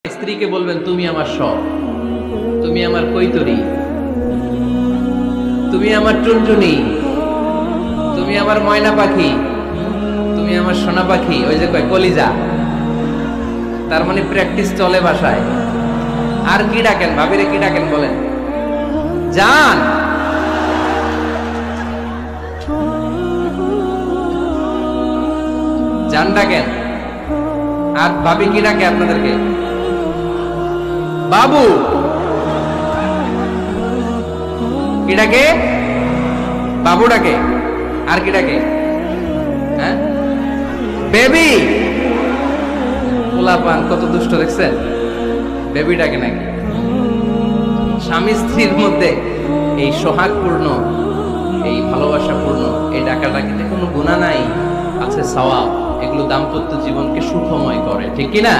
স্ত্রীকে বলবেন তুমি আমার সব, তুমি আমার কৈতরী, তুমি আমার টুনটুনি, তুমি আমার ময়না পাখি, তুমি আমার সোনা পাখি। ওই যে কয় কলিজা, তার মানে প্র্যাকটিস চলে ভাষায়। আর কি ডাকেন ভাবিরে, কি ডাকেন বলেন? জান, জান ডাকেন। আর ভাবি কি ডাকে আপনাদেরকে? বাবু। কি ডাকে? বাবু ডাকে। আর কি ডাকে? হ্যাঁ, বেবি। পোলাপান কত দুষ্ট দেখছেন, বেবি ডাকে নাকি? স্বামী স্ত্রীর মধ্যে এই সোহাগপূর্ণ, এই ভালোবাসাপূর্ণ এই ডাকাডাকিতে কোনো গুনাহ নাই, আছে সওয়াব। এগুলো দাম্পত্য জীবনকে সুখময় করে, ঠিক কি না?